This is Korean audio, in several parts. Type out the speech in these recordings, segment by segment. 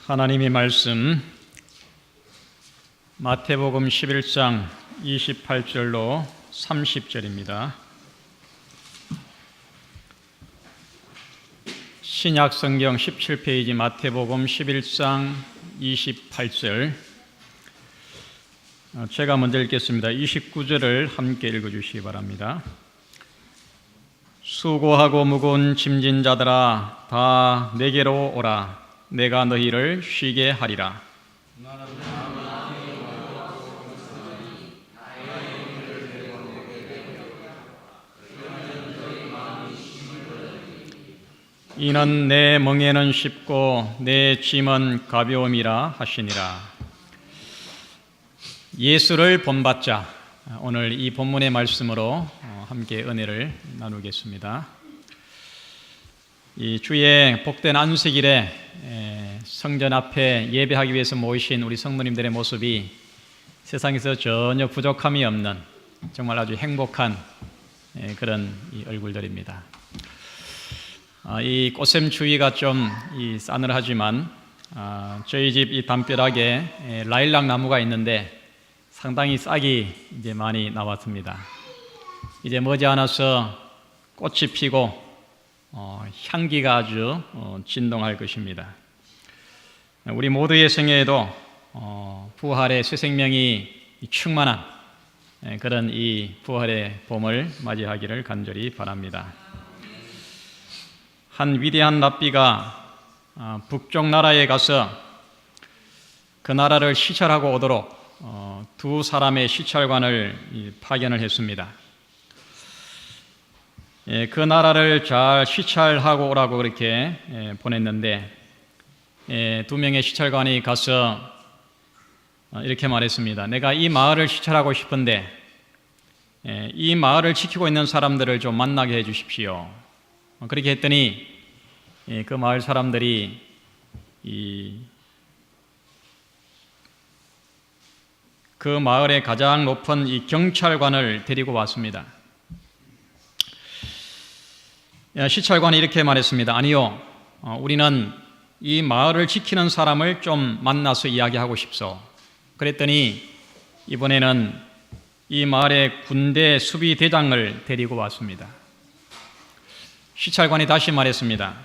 하나님의 말씀 마태복음 11장 28절로 30절입니다. 신약성경 17페이지 마태복음 11장 28절, 제가 먼저 읽겠습니다. 29절을 함께 읽어주시기 바랍니다. 수고하고 무거운 짐진 자들아 다 내게로 오라. 내가 너희를 쉬게 하리라. 이는 내 멍에는 쉽고 내 짐은 가벼움이라 하시니라. 예수를 본받자. 오늘 이 본문의 말씀으로 함께 은혜를 나누겠습니다. 이 주의 복된 안식일에 성전 앞에 예배하기 위해서 모이신 우리 성도님들의 모습이 세상에서 전혀 부족함이 없는 정말 아주 행복한 그런 얼굴들입니다. 이 꽃샘 추위가 좀 싸늘하지만 저희 집 이 담벼락에 라일락 나무가 있는데 상당히 싹이 이제 많이 나왔습니다. 이제 머지않아서 꽃이 피고 향기가 아주 진동할 것입니다. 우리 모두의 생애에도 부활의 새 생명이 충만한 그런 이 부활의 봄을 맞이하기를 간절히 바랍니다. 한 위대한 랍비가 북쪽 나라에 가서 그 나라를 시찰하고 오도록 두 사람의 시찰관을 파견을 했습니다. 그 나라를 잘 시찰하고 오라고 그렇게 보냈는데 두 명의 시찰관이 가서 이렇게 말했습니다. 내가 이 마을을 시찰하고 싶은데 이 마을을 지키고 있는 사람들을 좀 만나게 해 주십시오. 그렇게 했더니 그 마을 사람들이 그 마을의 가장 높은 이 경찰관을 데리고 왔습니다. 시찰관이 이렇게 말했습니다. 아니요, 우리는 이 마을을 지키는 사람을 좀 만나서 이야기하고 싶소. 그랬더니 이번에는 이 마을의 군대 수비 대장을 데리고 왔습니다. 시찰관이 다시 말했습니다.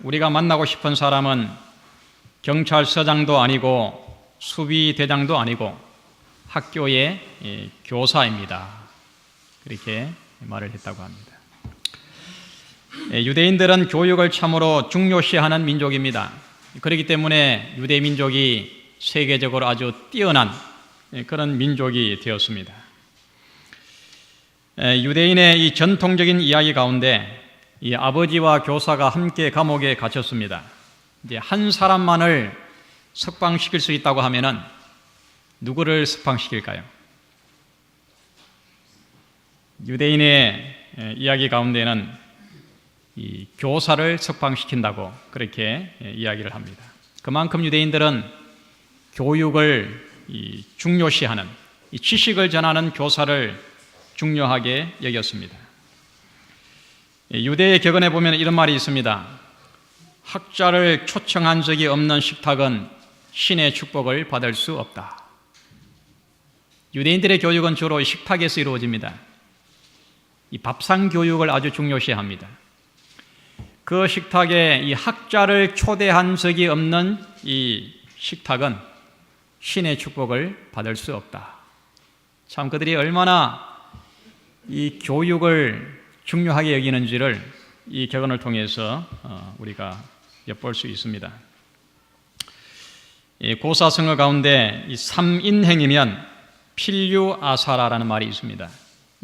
우리가 만나고 싶은 사람은 경찰서장도 아니고 수비 대장도 아니고 학교의 교사입니다. 그렇게 말을 했다고 합니다. 유대인들은 교육을 참으로 중요시하는 민족입니다. 그렇기 때문에 유대 민족이 세계적으로 아주 뛰어난 그런 민족이 되었습니다. 유대인의 이 전통적인 이야기 가운데 이 아버지와 교사가 함께 감옥에 갇혔습니다. 이제 한 사람만을 석방시킬 수 있다고 하면은 누구를 석방시킬까요? 유대인의 이야기 가운데는 이 교사를 석방시킨다고 그렇게 이야기를 합니다. 그만큼 유대인들은 교육을 중요시하는 이 지식을 전하는 교사를 중요하게 여겼습니다. 유대의 격언에 보면 이런 말이 있습니다. 학자를 초청한 적이 없는 식탁은 신의 축복을 받을 수 없다. 유대인들의 교육은 주로 식탁에서 이루어집니다. 이 밥상 교육을 아주 중요시합니다. 그 식탁에 이 학자를 초대한 적이 없는 이 식탁은 신의 축복을 받을 수 없다. 참 그들이 얼마나 이 교육을 중요하게 여기는지를 이 격언을 통해서 우리가 엿볼 수 있습니다. 고사성어 가운데 이 3인행이면 필유아사라라는 말이 있습니다.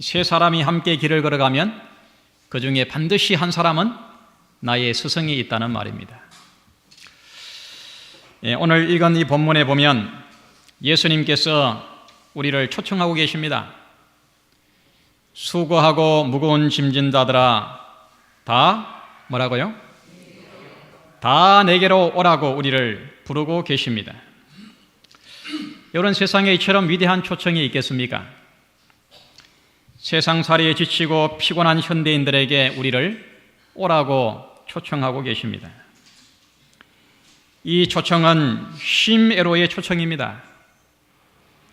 세 사람이 함께 길을 걸어가면 그 중에 반드시 한 사람은 나의 스승이 있다는 말입니다. 오늘 읽은 이 본문에 보면 예수님께서 우리를 초청하고 계십니다. 수고하고 무거운 짐진 자들아 다 뭐라고요? 다 내게로 오라고 우리를 부르고 계십니다. 이런 세상에 이처럼 위대한 초청이 있겠습니까? 세상살이에 지치고 피곤한 현대인들에게 우리를 오라고 초청하고 계십니다. 이 초청은 심애로의 초청입니다.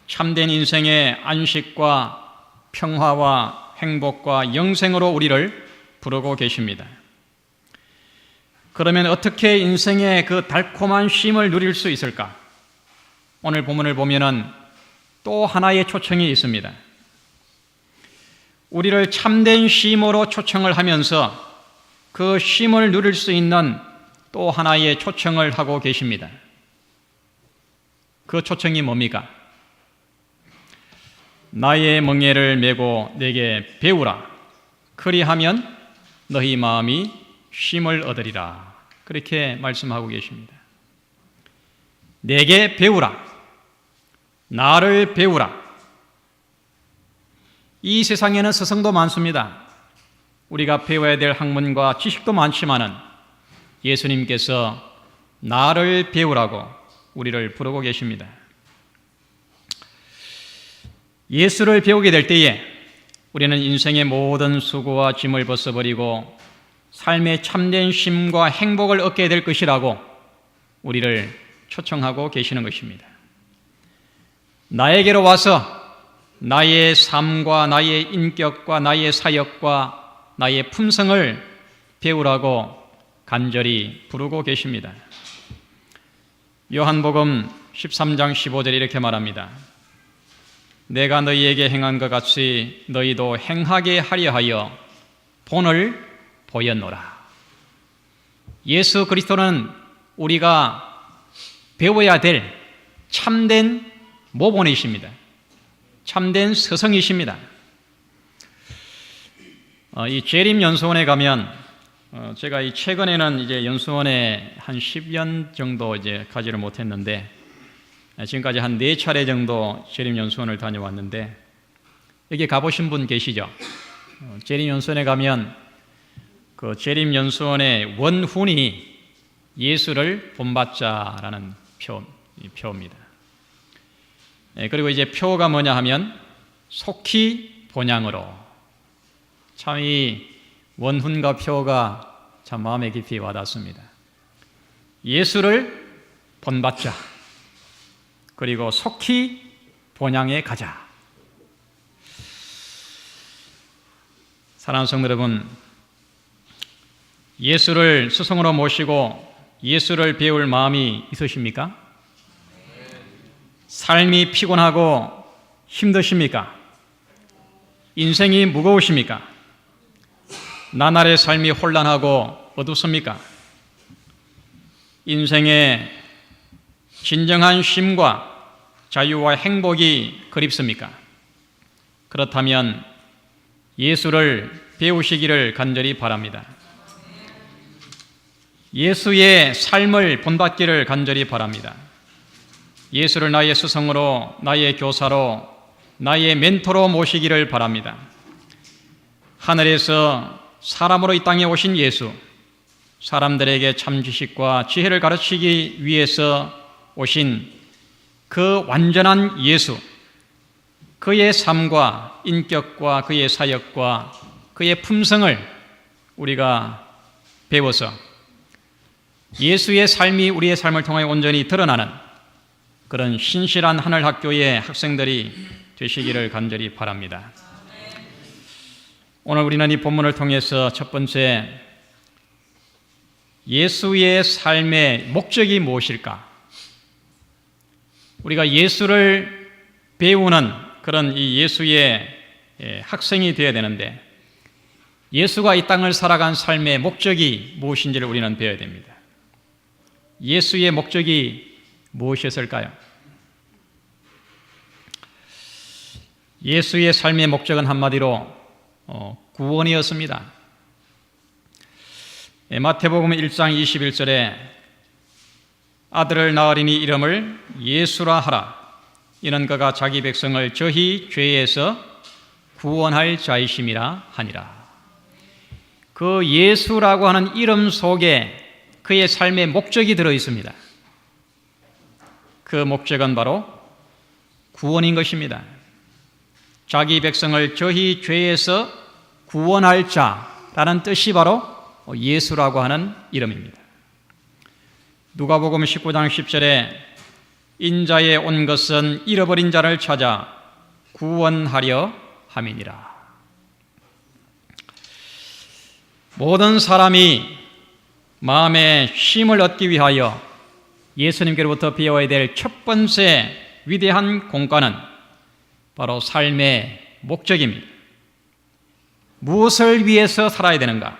참된 인생의 안식과 평화와 행복과 영생으로 우리를 부르고 계십니다. 그러면 어떻게 인생의 그 달콤한 쉼을 누릴 수 있을까? 오늘 본문을 보면은 또 하나의 초청이 있습니다. 우리를 참된 쉼으로 초청을 하면서 그 쉼을 누릴 수 있는 또 하나의 초청을 하고 계십니다. 그 초청이 뭡니까? 나의 멍에를 메고 내게 배우라. 그리하면 너희 마음이 쉼을 얻으리라. 그렇게 말씀하고 계십니다. 내게 배우라. 나를 배우라. 이 세상에는 스승도 많습니다. 우리가 배워야 될 학문과 지식도 많지만은 예수님께서 나를 배우라고 우리를 부르고 계십니다. 예수를 배우게 될 때에 우리는 인생의 모든 수고와 짐을 벗어버리고 삶의 참된 쉼과 행복을 얻게 될 것이라고 우리를 초청하고 계시는 것입니다. 나에게로 와서 나의 삶과 나의 인격과 나의 사역과 나의 품성을 배우라고 간절히 부르고 계십니다. 요한복음 13장 15절에 이렇게 말합니다. 내가 너희에게 행한 것 같이 너희도 행하게 하려 하여 본을 보였노라. 예수 그리스도는 우리가 배워야 될 참된 모본이십니다. 참된 스승이십니다. 이 재림연수원에 가면 제가 이 최근에는 이제 연수원에 한 10년 정도 이제 가지를 못했는데 지금까지 한 4차례 정도 재림연수원을 다녀왔는데 여기 가보신 분 계시죠? 재림연수원에 가면 그 재림연수원의 원훈이 예수를 본받자라는 표입니다. 그리고 이제 표가 뭐냐 하면 속히 본향으로. 참 이 원훈과 표가 참 마음에 깊이 와닿습니다. 예수를 본받자. 그리고 속히 본향에 가자. 사랑하는 성도 여러분, 예수를 스승으로 모시고 예수를 배울 마음이 있으십니까? 삶이 피곤하고 힘드십니까? 인생이 무거우십니까? 나날의 삶이 혼란하고 어둡습니까? 인생의 진정한 쉼과 자유와 행복이 그립습니까? 그렇다면 예수를 배우시기를 간절히 바랍니다. 예수의 삶을 본받기를 간절히 바랍니다. 예수를 나의 스승으로, 나의 교사로, 나의 멘토로 모시기를 바랍니다. 하늘에서 사람으로 이 땅에 오신 예수, 사람들에게 참 지식과 지혜를 가르치기 위해서 오신 그 완전한 예수, 그의 삶과 인격과 그의 사역과 그의 품성을 우리가 배워서 예수의 삶이 우리의 삶을 통해 온전히 드러나는 그런 신실한 하늘학교의 학생들이 되시기를 간절히 바랍니다. 오늘 우리는 이 본문을 통해서 첫 번째, 예수의 삶의 목적이 무엇일까? 우리가 예수를 배우는 그런 이 예수의 학생이 되어야 되는데, 예수가 이 땅을 살아간 삶의 목적이 무엇인지를 우리는 배워야 됩니다. 예수의 목적이 무엇이었을까요? 예수의 삶의 목적은 한마디로 구원이었습니다. 마태복음 1장 21절에 아들을 낳으리니 이름을 예수라 하라. 이는 그가 자기 백성을 저희 죄에서 구원할 자이심이라 하니라. 그 예수라고 하는 이름 속에 그의 삶의 목적이 들어 있습니다. 그 목적은 바로 구원인 것입니다. 자기 백성을 저희 죄에서 구원할 자라는 뜻이 바로 예수라고 하는 이름입니다. 누가복음 19장 10절에 인자에 온 것은 잃어버린 자를 찾아 구원하려 함이니라. 모든 사람이 마음의 쉼을 얻기 위하여 예수님께로부터 배워야 될 첫 번째 위대한 공과는 바로 삶의 목적입니다. 무엇을 위해서 살아야 되는가?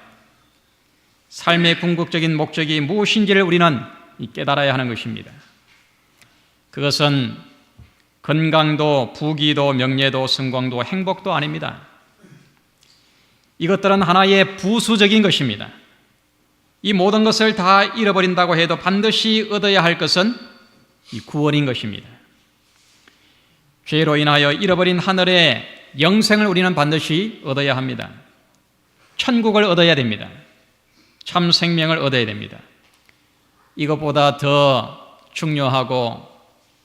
삶의 궁극적인 목적이 무엇인지를 우리는 깨달아야 하는 것입니다. 그것은 건강도 부귀도 명예도 성공도 행복도 아닙니다. 이것들은 하나의 부수적인 것입니다. 이 모든 것을 다 잃어버린다고 해도 반드시 얻어야 할 것은 이 구원인 것입니다. 죄로 인하여 잃어버린 하늘의 영생을 우리는 반드시 얻어야 합니다. 천국을 얻어야 됩니다. 참 생명을 얻어야 됩니다. 이것보다 더 중요하고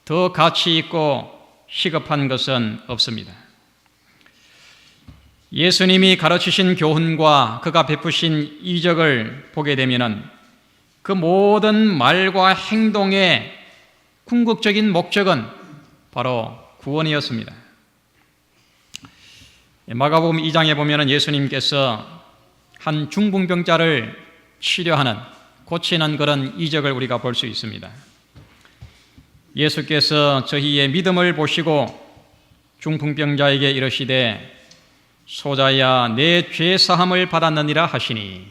더 가치 있고 시급한 것은 없습니다. 예수님이 가르치신 교훈과 그가 베푸신 이적을 보게 되면 그 모든 말과 행동의 궁극적인 목적은 바로 구원이었습니다. 마가복음 2장에 보면 예수님께서 한 중풍병자를 치료하는, 고치는 그런 이적을 우리가 볼 수 있습니다. 예수께서 저희의 믿음을 보시고 중풍병자에게 이르시되 소자야 내 죄 사함을 받았느니라 하시니,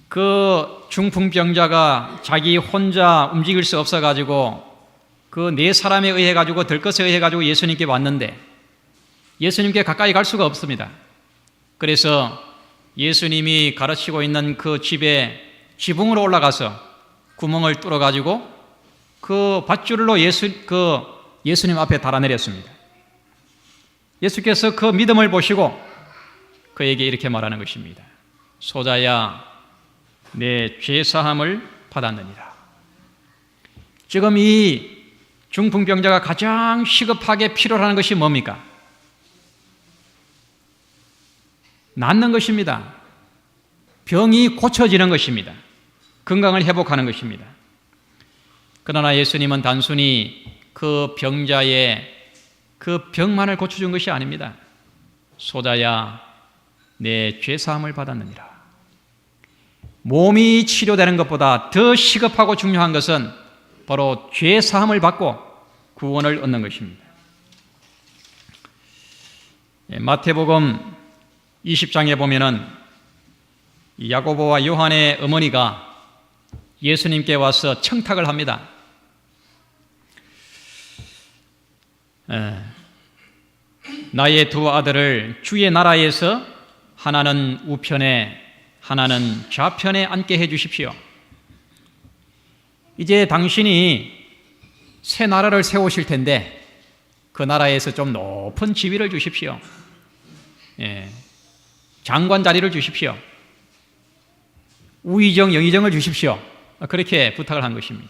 그 중풍병자가 자기 혼자 움직일 수 없어 가지고 그 네 사람에 의해 가지고 들것에 의해 가지고 예수님께 왔는데 예수님께 가까이 갈 수가 없습니다. 그래서 예수님이 가르치고 있는 그 집에 지붕으로 올라가서 구멍을 뚫어 가지고 그 밧줄로 예수님 앞에 달아내렸습니다. 예수께서 그 믿음을 보시고 그에게 이렇게 말하는 것입니다. 소자야 내 죄사함을 받았느니라. 지금 이 중풍병자가 가장 시급하게 필요로 하는 것이 뭡니까? 낫는 것입니다. 병이 고쳐지는 것입니다. 건강을 회복하는 것입니다. 그러나 예수님은 단순히 그 병자의 그 병만을 고쳐준 것이 아닙니다. 소자야 내 죄사함을 받았느니라. 몸이 치료되는 것보다 더 시급하고 중요한 것은 바로 죄사함을 받고 구원을 얻는 것입니다. 마태복음 20장에 보면은 야고보와 요한의 어머니가 예수님께 와서 청탁을 합니다. 나의 두 아들을 주의 나라에서 하나는 우편에 하나는 좌편에 앉게 해 주십시오. 이제 당신이 새 나라를 세우실 텐데 그 나라에서 좀 높은 지위를 주십시오. 장관 자리를 주십시오. 우의정, 영의정을 주십시오. 그렇게 부탁을 한 것입니다.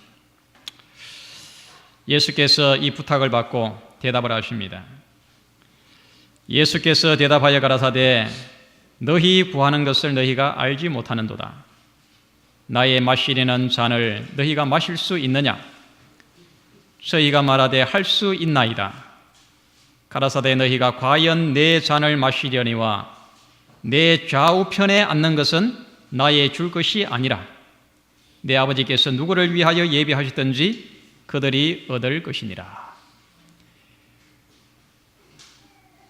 예수께서 이 부탁을 받고 대답을 하십니다. 예수께서 대답하여 가라사대 너희 구하는 것을 너희가 알지 못하는도다. 나의 마시려는 잔을 너희가 마실 수 있느냐? 저희가 말하되 할 수 있나이다. 가라사대 너희가 과연 내 잔을 마시려니와 내 좌우편에 앉는 것은 나의 줄 것이 아니라 내 아버지께서 누구를 위하여 예비하셨든지 그들이 얻을 것이니라.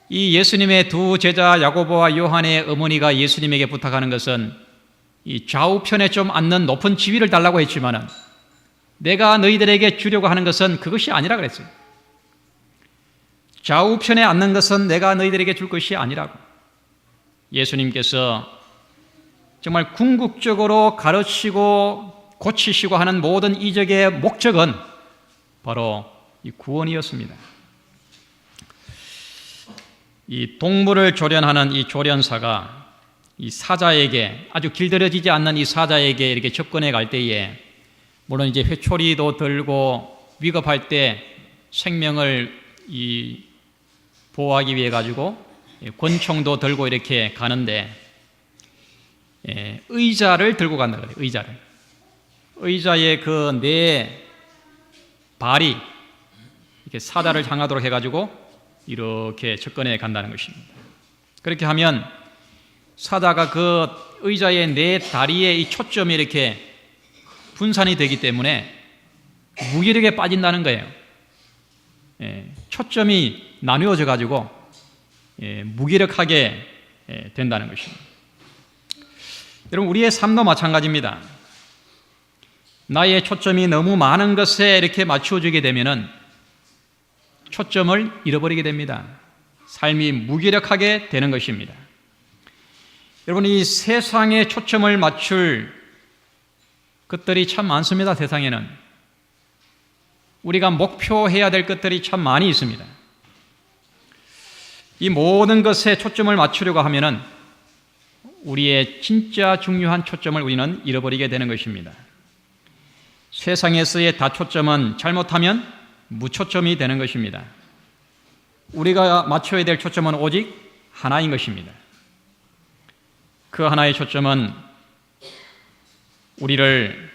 이 예수님의 두 제자 야고보와 요한의 어머니가 예수님에게 부탁하는 것은 이 좌우편에 좀 앉는 높은 지위를 달라고 했지만은 내가 너희들에게 주려고 하는 것은 그것이 아니라 그랬어요. 좌우편에 앉는 것은 내가 너희들에게 줄 것이 아니라고. 예수님께서 정말 궁극적으로 가르치고 고치시고 하는 모든 이적의 목적은 바로 이 구원이었습니다. 이 동물을 조련하는 이 조련사가 이 사자에게, 아주 길들여지지 않는 이 사자에게 이렇게 접근해 갈 때에 물론 이제 회초리도 들고 위급할 때 생명을 보호하기 위해 가지고 권총도 들고 이렇게 가는데 의자를 들고 간다 그래요. 의자를. 의자의 그 네 발이 이렇게 사다를 향하도록 해가지고 이렇게 접근해 간다는 것입니다. 그렇게 하면 사다가 그 의자의 네 다리에 이 초점이 이렇게 분산이 되기 때문에 무기력에 빠진다는 거예요. 초점이 나누어져 가지고 무기력하게 된다는 것입니다. 여러분, 우리의 삶도 마찬가지입니다. 나의 초점이 너무 많은 것에 이렇게 맞추어지게 되면은 초점을 잃어버리게 됩니다. 삶이 무기력하게 되는 것입니다. 여러분, 이 세상에 초점을 맞출 것들이 참 많습니다. 세상에는 우리가 목표해야 될 것들이 참 많이 있습니다. 이 모든 것에 초점을 맞추려고 하면은 우리의 진짜 중요한 초점을 우리는 잃어버리게 되는 것입니다. 세상에서의 다초점은 잘못하면 무초점이 되는 것입니다. 우리가 맞춰야 될 초점은 오직 하나인 것입니다. 그 하나의 초점은 우리를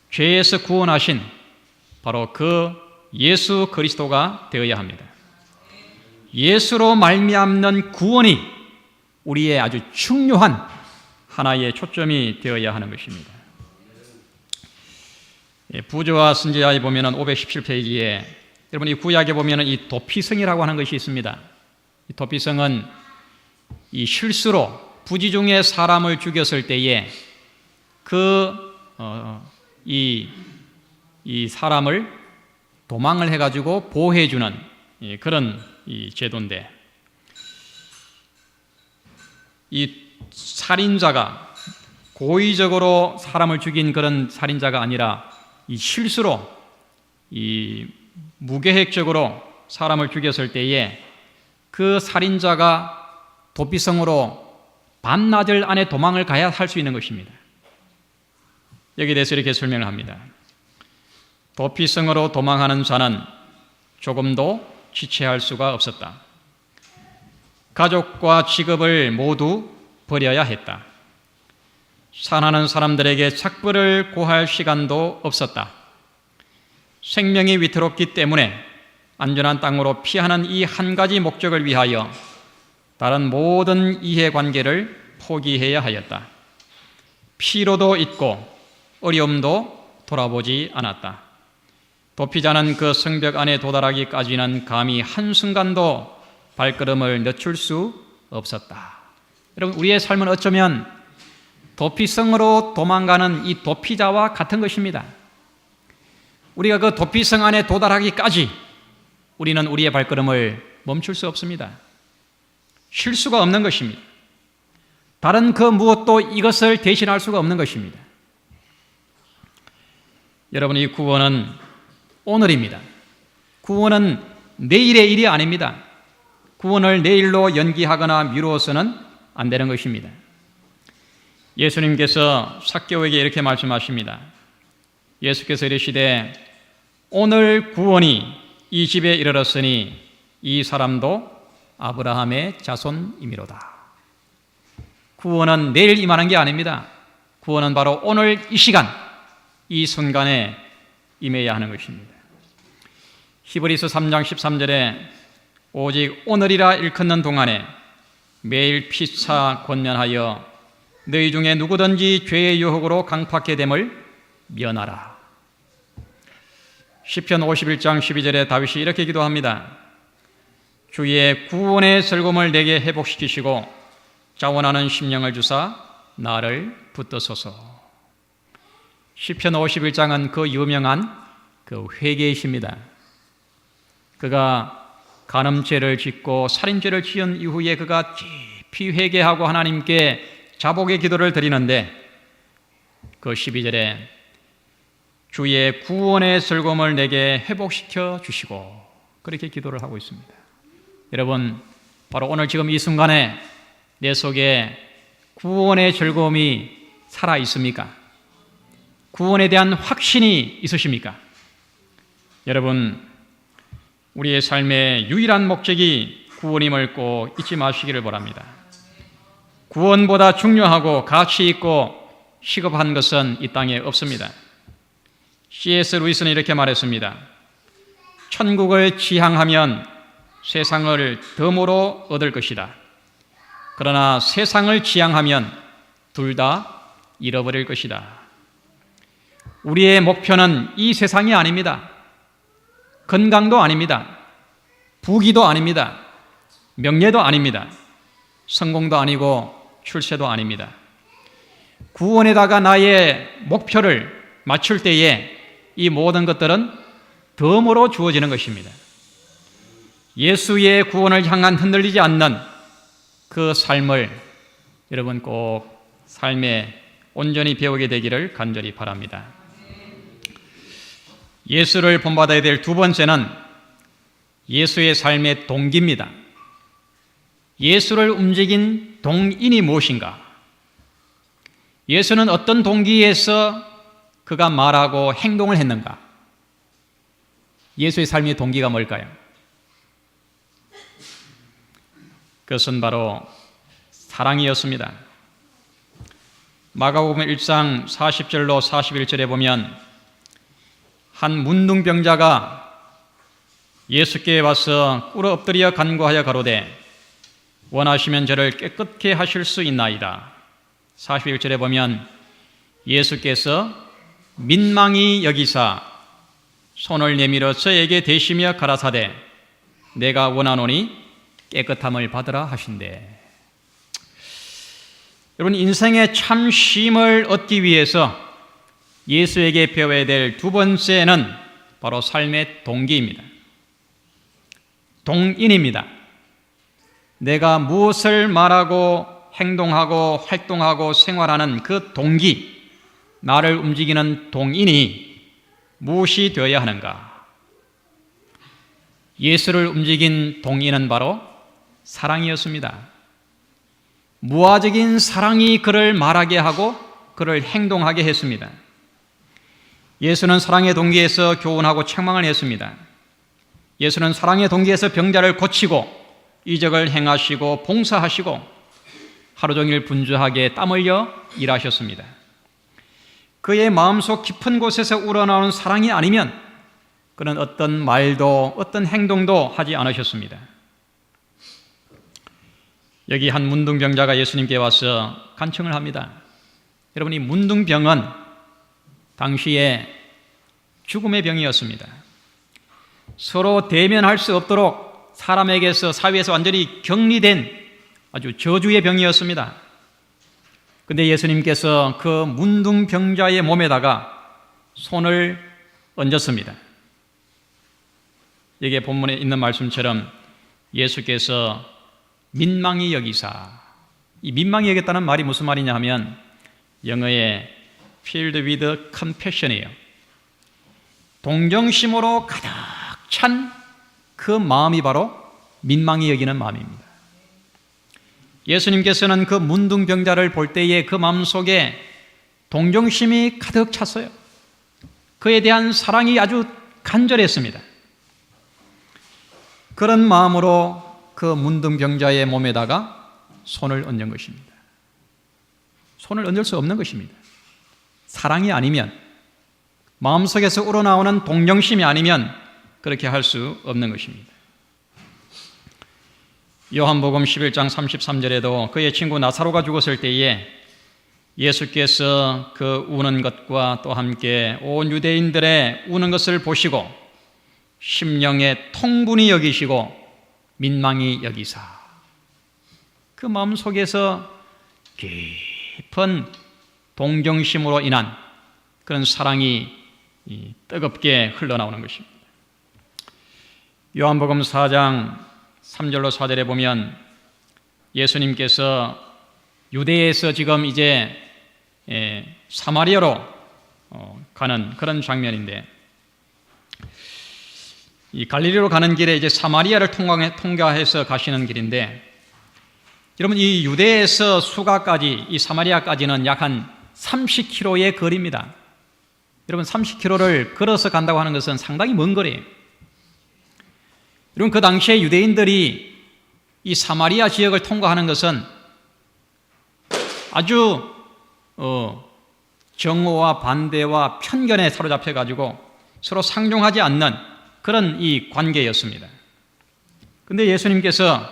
죄에서 구원하신 바로 그 예수 그리스도가 되어야 합니다. 예수로 말미암는 구원이 우리의 아주 중요한 하나의 초점이 되어야 하는 것입니다. 부조와 선지자에 보면 517페이지에 여러분, 이 구약에 보면 이 도피성이라고 하는 것이 있습니다. 이 도피성은 이 실수로 부지 중에 사람을 죽였을 때에 이 사람을 도망을 해가지고 보호해주는 그런 이 제도인데, 이 살인자가 고의적으로 사람을 죽인 그런 살인자가 아니라 이 실수로 이 무계획적으로 사람을 죽였을 때에 그 살인자가 도피성으로 반나절 안에 도망을 가야 할 수 있는 것입니다. 여기에 대해서 이렇게 설명을 합니다. 도피성으로 도망하는 자는 조금도 지체할 수가 없었다. 가족과 직업을 모두 버려야 했다. 산하는 사람들에게 착불을 고할 시간도 없었다. 생명이 위태롭기 때문에 안전한 땅으로 피하는 이 한 가지 목적을 위하여 다른 모든 이해관계를 포기해야 하였다. 피로도 있고 어려움도 돌아보지 않았다. 도피자는 그 성벽 안에 도달하기까지는 감히 한순간도 발걸음을 늦출 수 없었다. 여러분, 우리의 삶은 어쩌면 도피성으로 도망가는 이 도피자와 같은 것입니다. 우리가 그 도피성 안에 도달하기까지 우리는 우리의 발걸음을 멈출 수 없습니다. 쉴 수가 없는 것입니다. 다른 그 무엇도 이것을 대신할 수가 없는 것입니다. 여러분, 이 구원은 오늘입니다. 구원은 내일의 일이 아닙니다. 구원을 내일로 연기하거나 미루어서는 안 되는 것입니다. 예수님께서 삭개오에게 이렇게 말씀하십니다. 예수께서 이르시되 오늘 구원이 이 집에 이르렀으니 이 사람도 아브라함의 자손이미로다. 구원은 내일 임하는 게 아닙니다. 구원은 바로 오늘 이 시간, 이 순간에 임해야 하는 것입니다. 히브리서 3장 13절에 오직 오늘이라 일컫는 동안에 매일 피차 권면하여 너희 중에 누구든지 죄의 유혹으로 강팍해 됨을 면하라. 시편 51장 12절에 다윗이 이렇게 기도합니다. 주의 구원의 즐거움을 내게 회복시키시고 자원하는 심령을 주사 나를 붙드소서. 시편 51장은 그 유명한 그 회개이십니다. 그가 간음죄를 짓고 살인죄를 지은 이후에 그가 깊이 회개하고 하나님께 자복의 기도를 드리는데 그 12절에 주의 구원의 즐거움을 내게 회복시켜 주시고 그렇게 기도를 하고 있습니다. 여러분, 바로 오늘 지금 이 순간에 내 속에 구원의 즐거움이 살아 있습니까? 구원에 대한 확신이 있으십니까? 여러분, 우리의 삶의 유일한 목적이 구원임을 꼭 잊지 마시기를 바랍니다. 구원보다 중요하고 가치 있고 시급한 것은 이 땅에 없습니다. C.S. 루이스는 이렇게 말했습니다. 천국을 지향하면 세상을 덤으로 얻을 것이다. 그러나 세상을 지향하면 둘 다 잃어버릴 것이다. 우리의 목표는 이 세상이 아닙니다. 건강도 아닙니다. 부귀도 아닙니다. 명예도 아닙니다. 성공도 아니고 출세도 아닙니다. 구원에다가 나의 목표를 맞출 때에 이 모든 것들은 덤으로 주어지는 것입니다. 예수의 구원을 향한 흔들리지 않는 그 삶을 여러분 꼭 삶에 온전히 배우게 되기를 간절히 바랍니다. 예수를 본받아야 될 두 번째는 예수의 삶의 동기입니다. 예수를 움직인 동인이 무엇인가? 예수는 어떤 동기에서 그가 말하고 행동을 했는가? 예수의 삶의 동기가 뭘까요? 그것은 바로 사랑이었습니다. 마가복음 1장 40절로 41절에 보면 한 문둥병자가 예수께 와서 꿇어 엎드려 간구하여 가로되 원하시면 저를 깨끗게 하실 수 있나이다. 41절에 보면 예수께서 민망히 여기사 손을 내밀어 저에게 대시며 가라사대 내가 원하노니 깨끗함을 받으라 하신대. 여러분, 인생의 참 쉼을 얻기 위해서 예수에게 배워야 될 두 번째는 바로 삶의 동기입니다. 동인입니다. 내가 무엇을 말하고 행동하고 활동하고 생활하는 그 동기, 나를 움직이는 동인이 무엇이 되어야 하는가? 예수를 움직인 동인은 바로 사랑이었습니다. 무화적인 사랑이 그를 말하게 하고 그를 행동하게 했습니다. 예수는 사랑의 동기에서 교훈하고 책망을 했습니다. 예수는 사랑의 동기에서 병자를 고치고 이적을 행하시고 봉사하시고 하루 종일 분주하게 땀 흘려 일하셨습니다. 그의 마음속 깊은 곳에서 우러나오는 사랑이 아니면 그는 어떤 말도 어떤 행동도 하지 않으셨습니다. 여기 한 문둥병자가 예수님께 와서 간청을 합니다. 여러분, 이 문둥병은 당시에 죽음의 병이었습니다. 서로 대면할 수 없도록 사람에게서 사회에서 완전히 격리된 아주 저주의 병이었습니다. 그런데 예수님께서 그 문둥병자의 몸에다가 손을 얹었습니다. 여기에 본문에 있는 말씀처럼 예수께서 민망히 여기사, 이 민망히 여겼다는 말이 무슨 말이냐 하면 영어의 filled with compassion이에요. 동정심으로 가득 찬 그 마음이 바로 민망히 여기는 마음입니다. 예수님께서는 그 문둥병자를 볼 때에 그 마음속에 동정심이 가득 찼어요. 그에 대한 사랑이 아주 간절했습니다. 그런 마음으로 그 문둥병자의 몸에다가 손을 얹은 것입니다. 손을 얹을 수 없는 것입니다. 사랑이 아니면, 마음속에서 우러나오는 동정심이 아니면 그렇게 할 수 없는 것입니다. 요한복음 11장 33절에도 그의 친구 나사로가 죽었을 때에 예수께서 그 우는 것과 또 함께 온 유대인들의 우는 것을 보시고 심령에 통분히 여기시고 민망히 여기사 그 마음속에서 깊은 동정심으로 인한 그런 사랑이 뜨겁게 흘러나오는 것입니다. 요한복음 4장 3절로 4절에 보면 예수님께서 유대에서 지금 이제 사마리아로 가는 그런 장면인데, 이 갈릴리로 가는 길에 이제 사마리아를 통과해서 가시는 길인데, 여러분, 이 유대에서 수가까지, 이 사마리아까지는 약 한 30km의 거리입니다. 여러분, 30km를 걸어서 간다고 하는 것은 상당히 먼 거리예요. 여러분, 그 당시에 유대인들이 이 사마리아 지역을 통과하는 것은 아주 정오와 반대와 편견에 사로잡혀 가지고 서로 상종하지 않는 그런 이 관계였습니다. 그런데 예수님께서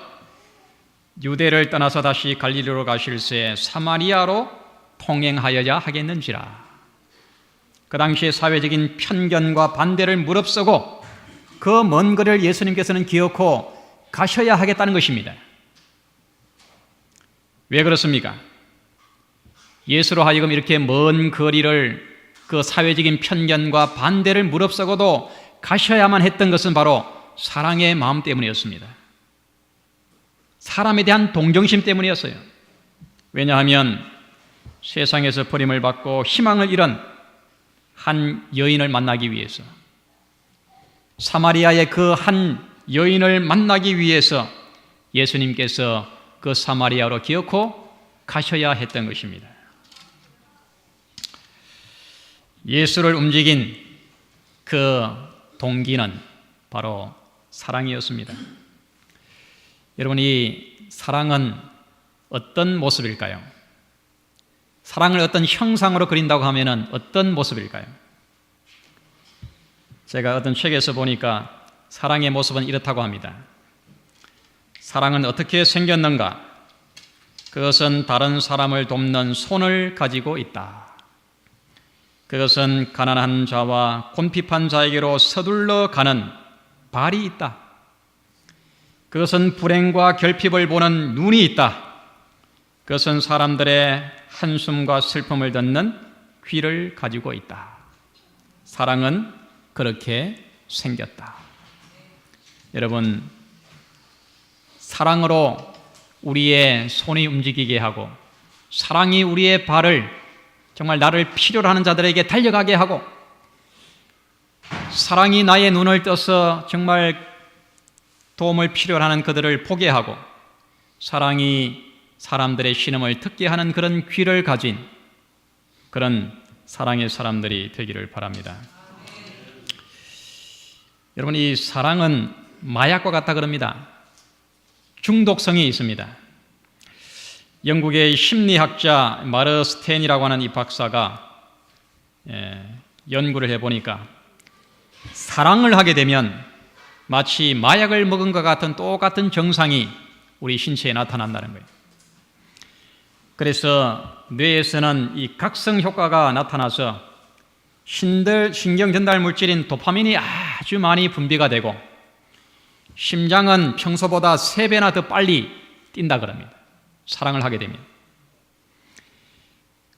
유대를 떠나서 다시 갈릴리로 가실새 사마리아로 통행하여야 하겠는지라. 그 당시의 사회적인 편견과 반대를 무릅쓰고 그 먼 거리를 예수님께서는 기어코 가셔야 하겠다는 것입니다. 왜 그렇습니까? 예수로 하여금 이렇게 먼 거리를 그 사회적인 편견과 반대를 무릅쓰고도 가셔야만 했던 것은 바로 사랑의 마음 때문이었습니다. 사람에 대한 동정심 때문이었어요. 왜냐하면 세상에서 버림을 받고 희망을 잃은 한 여인을 만나기 위해서, 사마리아의 그 한 여인을 만나기 위해서 예수님께서 그 사마리아로 기어코 가셔야 했던 것입니다. 예수를 움직인 그 동기는 바로 사랑이었습니다. 여러분, 이 사랑은 어떤 모습일까요? 사랑을 어떤 형상으로 그린다고 하면 어떤 모습일까요? 제가 어떤 책에서 보니까 사랑의 모습은 이렇다고 합니다. 사랑은 어떻게 생겼는가? 그것은 다른 사람을 돕는 손을 가지고 있다. 그것은 가난한 자와 곤핍한 자에게로 서둘러 가는 발이 있다. 그것은 불행과 결핍을 보는 눈이 있다. 그것은 사람들의 한숨과 슬픔을 듣는 귀를 가지고 있다. 사랑은 그렇게 생겼다. 여러분, 사랑으로 우리의 손이 움직이게 하고, 사랑이 우리의 발을 정말 나를 필요로 하는 자들에게 달려가게 하고, 사랑이 나의 눈을 떠서 정말 도움을 필요로 하는 그들을 보게 하고, 사랑이 사람들의 신음을 듣게 하는 그런 귀를 가진 그런 사랑의 사람들이 되기를 바랍니다. 여러분, 이 사랑은 마약과 같다 그럽니다. 중독성이 있습니다. 영국의 심리학자 마르 스텐이라고 하는 이 박사가 연구를 해보니까 사랑을 하게 되면 마치 마약을 먹은 것 같은 똑같은 증상이 우리 신체에 나타난다는 거예요. 그래서 뇌에서는 이 각성 효과가 나타나서 신경 전달 물질인 도파민이 아주 많이 분비가 되고, 심장은 평소보다 3배나 더 빨리 뛴다 그럽니다. 사랑을 하게 되면.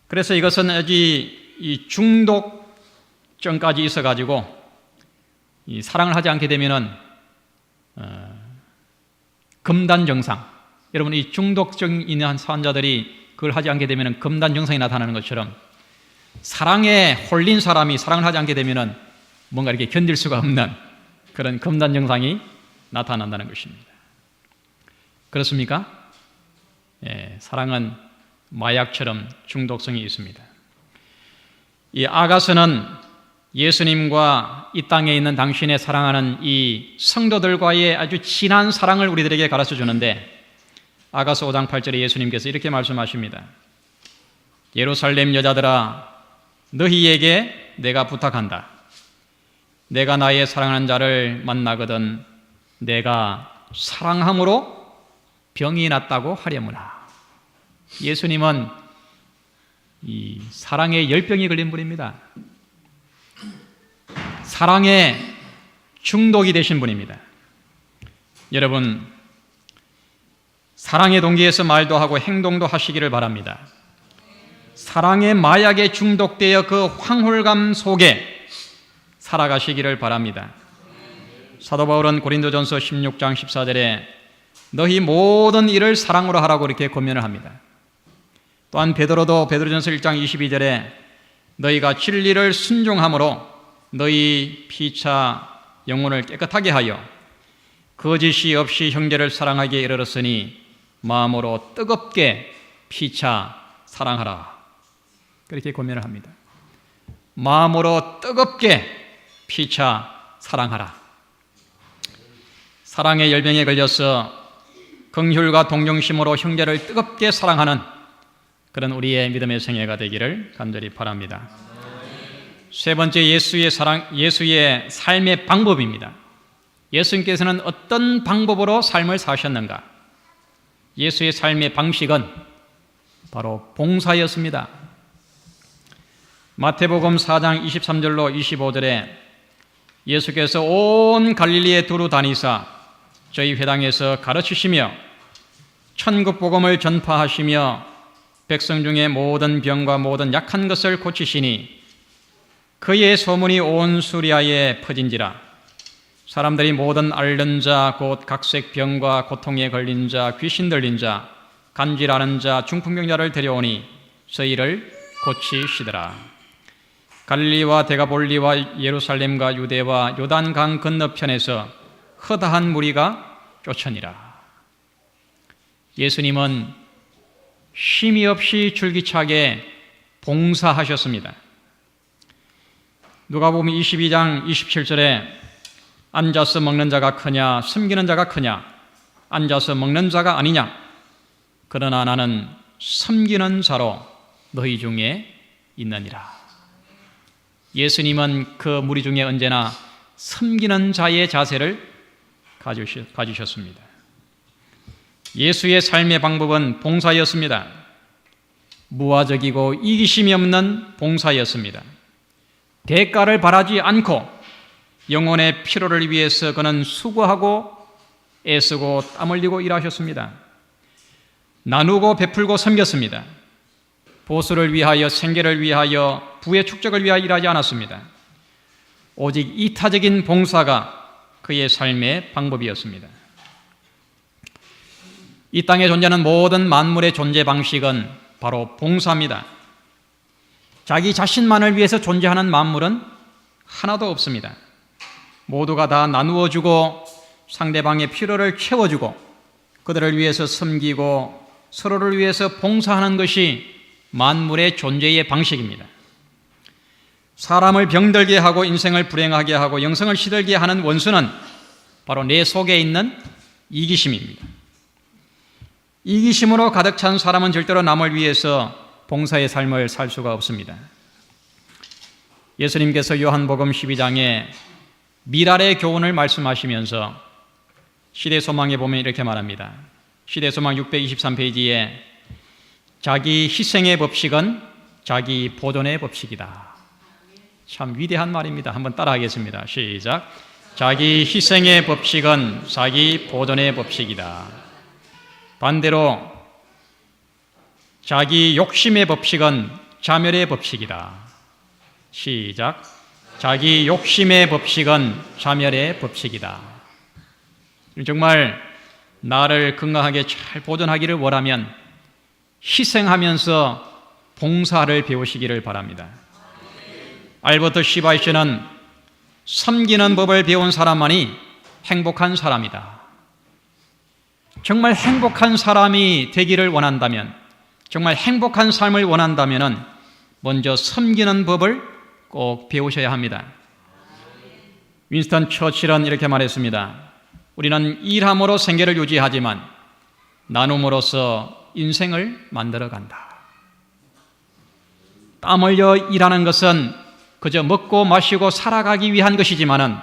그래서 이것은 아주 이 중독증까지 있어가지고, 이 사랑을 하지 않게 되면은 금단 증상. 여러분, 이 중독증 있는 환자들이 그걸 하지 않게 되면은 금단 증상이 나타나는 것처럼, 사랑에 홀린 사람이 사랑을 하지 않게 되면은 뭔가 이렇게 견딜 수가 없는 그런 금단 증상이 나타난다는 것입니다. 그렇습니까? 예, 사랑은 마약처럼 중독성이 있습니다. 이 아가서는 예수님과 이 땅에 있는 당신의 사랑하는 이 성도들과의 아주 진한 사랑을 우리들에게 가르쳐 주는데, 아가서 5장 8절에 예수님께서 이렇게 말씀하십니다. 예루살렘 여자들아, 너희에게 내가 부탁한다. 내가 나의 사랑하는 자를 만나거든 내가 사랑함으로 병이 낫다고 하려무나. 예수님은 이 사랑에 열병이 걸린 분입니다. 사랑에 중독이 되신 분입니다. 여러분, 사랑의 동기에서 말도 하고 행동도 하시기를 바랍니다. 사랑의 마약에 중독되어 그 황홀감 속에 살아가시기를 바랍니다. 사도 바울은 고린도전서 16장 14절에 너희 모든 일을 사랑으로 하라고 이렇게 권면을 합니다. 또한 베드로도 베드로전서 1장 22절에 너희가 진리를 순종함으로 너희 피차 영혼을 깨끗하게 하여 거짓이 없이 형제를 사랑하기에 이르렀으니 마음으로 뜨겁게 피차 사랑하라. 그렇게 권면을 합니다. 마음으로 뜨겁게 피차 사랑하라. 사랑의 열병에 걸려서 긍휼과 동정심으로 형제를 뜨겁게 사랑하는 그런 우리의 믿음의 생애가 되기를 간절히 바랍니다. 세 번째, 예수의 삶의 방법입니다. 예수님께서는 어떤 방법으로 삶을 사셨는가? 예수의 삶의 방식은 바로 봉사였습니다. 마태복음 4장 23절로 25절에 예수께서 온 갈릴리에 두루 다니사 저희 회당에서 가르치시며 천국 복음을 전파하시며 백성 중에 모든 병과 모든 약한 것을 고치시니 그의 소문이 온 수리아에 퍼진지라. 사람들이 모든 앓는 자 곧 각색 병과 고통에 걸린 자 귀신 들린 자 간질하는 자 중풍병자를 데려오니 저희를 고치시더라. 갈릴리와 데가볼리와 예루살렘과 유대와 요단강 건너편에서 허다한 무리가 쫓으니라. 예수님은 쉼이 없이 줄기차게 봉사하셨습니다. 누가복음 22장 27절에 앉아서 먹는 자가 크냐 섬기는 자가 크냐 앉아서 먹는 자가 아니냐 그러나 나는 섬기는 자로 너희 중에 있느니라. 예수님은 그 무리 중에 언제나 섬기는 자의 자세를 가지셨습니다. 예수의 삶의 방법은 봉사였습니다. 무화적이고 이기심이 없는 봉사였습니다. 대가를 바라지 않고 영혼의 피로를 위해서 그는 수고하고 애쓰고 땀 흘리고 일하셨습니다. 나누고 베풀고 섬겼습니다. 보수를 위하여 생계를 위하여 부의 축적을 위하여 일하지 않았습니다. 오직 이타적인 봉사가 그의 삶의 방법이었습니다. 이 땅에 존재하는 모든 만물의 존재 방식은 바로 봉사입니다. 자기 자신만을 위해서 존재하는 만물은 하나도 없습니다. 모두가 다 나누어주고 상대방의 필요를 채워주고 그들을 위해서 섬기고 서로를 위해서 봉사하는 것이 만물의 존재의 방식입니다. 사람을 병들게 하고 인생을 불행하게 하고 영성을 시들게 하는 원수는 바로 내 속에 있는 이기심입니다. 이기심으로 가득 찬 사람은 절대로 남을 위해서 봉사의 삶을 살 수가 없습니다. 예수님께서 요한복음 12장에 미랄의 교훈을 말씀하시면서 시대소망에 보면 이렇게 말합니다. 시대소망 623페이지에 자기 희생의 법칙은 자기 보존의 법칙이다. 참 위대한 말입니다. 한번 따라하겠습니다. 시작. 자기 희생의 법칙은 자기 보존의 법칙이다. 반대로 자기 욕심의 법칙은 자멸의 법칙이다. 시작. 자기 욕심의 법칙은 자멸의 법칙이다. 정말 나를 건강하게 잘 보존하기를 원하면 희생하면서 봉사를 배우시기를 바랍니다. 알버트 시바이처는 섬기는 법을 배운 사람만이 행복한 사람이다. 정말 행복한 사람이 되기를 원한다면, 정말 행복한 삶을 원한다면 먼저 섬기는 법을 꼭 배우셔야 합니다. 윈스턴 처칠은 이렇게 말했습니다. 우리는 일함으로 생계를 유지하지만 나눔으로써 인생을 만들어간다. 땀 흘려 일하는 것은 그저 먹고 마시고 살아가기 위한 것이지만은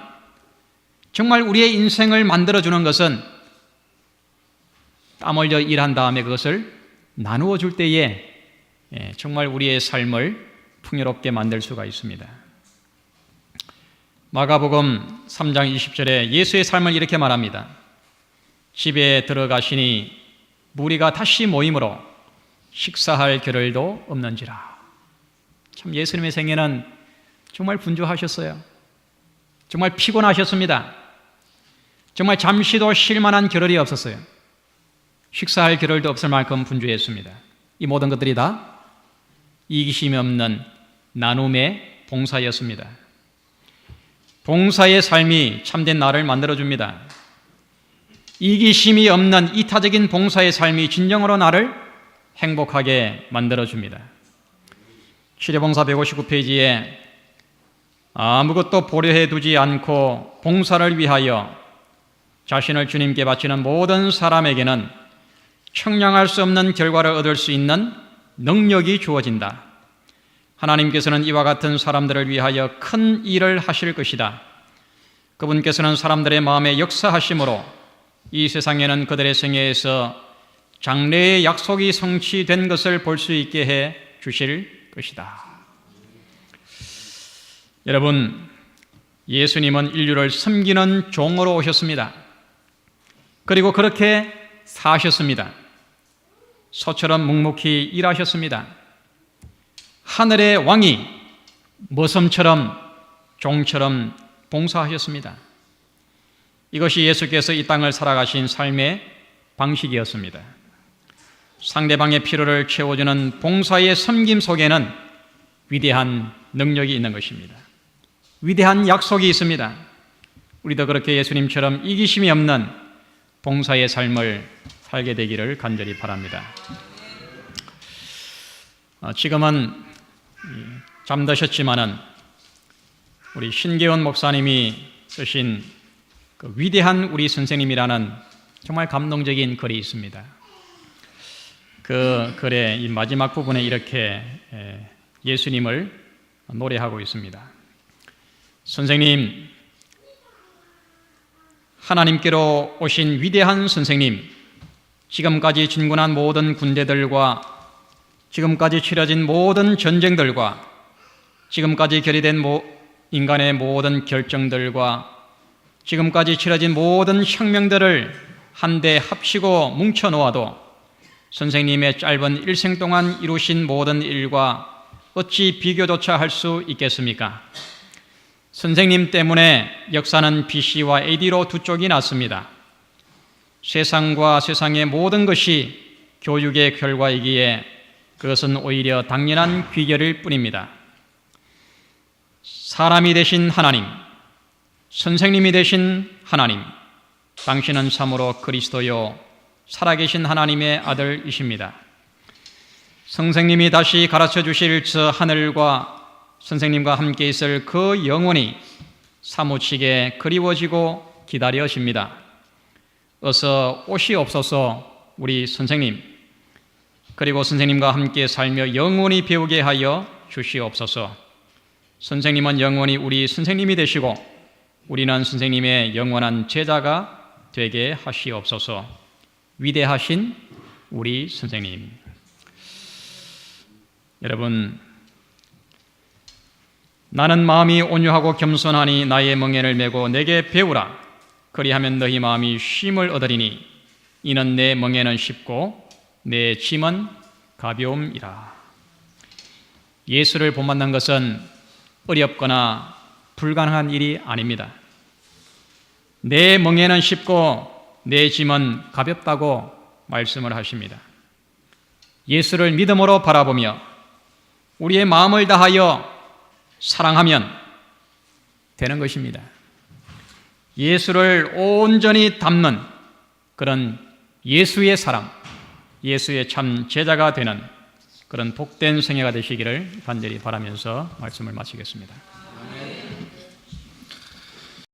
정말 우리의 인생을 만들어주는 것은 땀 흘려 일한 다음에 그것을 나누어 줄 때에 정말 우리의 삶을 풍요롭게 만들 수가 있습니다. 마가복음 3장 20절에 예수의 삶을 이렇게 말합니다. 집에 들어가시니 무리가 다시 모임으로 식사할 겨를도 없는지라. 참 예수님의 생애는 정말 분주하셨어요. 정말 피곤하셨습니다. 정말 잠시도 쉴 만한 겨를이 없었어요. 식사할 겨를도 없을 만큼 분주했습니다. 이 모든 것들이 다 이기심이 없는 나눔의 봉사였습니다. 봉사의 삶이 참된 나를 만들어줍니다. 이기심이 없는 이타적인 봉사의 삶이 진정으로 나를 행복하게 만들어줍니다. 시대봉사 159페이지에 아무것도 보려해 두지 않고 봉사를 위하여 자신을 주님께 바치는 모든 사람에게는 청량할 수 없는 결과를 얻을 수 있는 능력이 주어진다. 하나님께서는 이와 같은 사람들을 위하여 큰 일을 하실 것이다. 그분께서는 사람들의 마음에 역사하심으로 이 세상에는 그들의 생애에서 장래의 약속이 성취된 것을 볼 수 있게 해 주실 것이다. 여러분, 예수님은 인류를 섬기는 종으로 오셨습니다. 그리고 그렇게 사셨습니다. 소처럼 묵묵히 일하셨습니다. 하늘의 왕이 머슴처럼 종처럼 봉사하셨습니다. 이것이 예수께서 이 땅을 살아가신 삶의 방식이었습니다. 상대방의 필요를 채워주는 봉사의 섬김 속에는 위대한 능력이 있는 것입니다. 위대한 약속이 있습니다. 우리도 그렇게 예수님처럼 이기심이 없는 봉사의 삶을 살게 되기를 간절히 바랍니다. 지금은 잠드셨지만은 우리 신계원 목사님이 쓰신 그 위대한 우리 선생님이라는 정말 감동적인 글이 있습니다. 그 글의 이 마지막 부분에 이렇게 예수님을 노래하고 있습니다. 선생님, 하나님께로 오신 위대한 선생님, 지금까지 진군한 모든 군대들과 지금까지 치러진 모든 전쟁들과 지금까지 결의된 인간의 모든 결정들과 지금까지 치러진 모든 혁명들을 한데 합치고 뭉쳐 놓아도 선생님의 짧은 일생 동안 이루신 모든 일과 어찌 비교조차 할 수 있겠습니까? 선생님 때문에 역사는 BC와 AD로 두 쪽이 났습니다. 세상과 세상의 모든 것이 교육의 결과이기에 그것은 오히려 당연한 귀결일 뿐입니다. 사람이 되신 하나님, 선생님이 되신 하나님, 당신은 참으로 그리스도요 살아계신 하나님의 아들이십니다. 선생님이 다시 가르쳐 주실 저 하늘과 선생님과 함께 있을 그 영혼이 사무치게 그리워지고 기다려집니다. 어서 오시옵소서 우리 선생님, 그리고 선생님과 함께 살며 영원히 배우게 하여 주시옵소서. 선생님은 영원히 우리 선생님이 되시고 우리는 선생님의 영원한 제자가 되게 하시옵소서. 위대하신 우리 선생님. 여러분, 나는 마음이 온유하고 겸손하니 나의 멍에를 메고 내게 배우라. 그리하면 너희 마음이 쉼을 얻으리니 이는 내 멍에는 쉽고 내 짐은 가벼움이라. 예수를 본받는 것은 어렵거나 불가능한 일이 아닙니다. 내 멍에는 쉽고 내 짐은 가볍다고 말씀을 하십니다. 예수를 믿음으로 바라보며 우리의 마음을 다하여 사랑하면 되는 것입니다. 예수를 온전히 담는 그런 예수의 사랑, 예수의 참 제자가 되는 그런 복된 생애가 되시기를 간절히 바라면서 말씀을 마치겠습니다.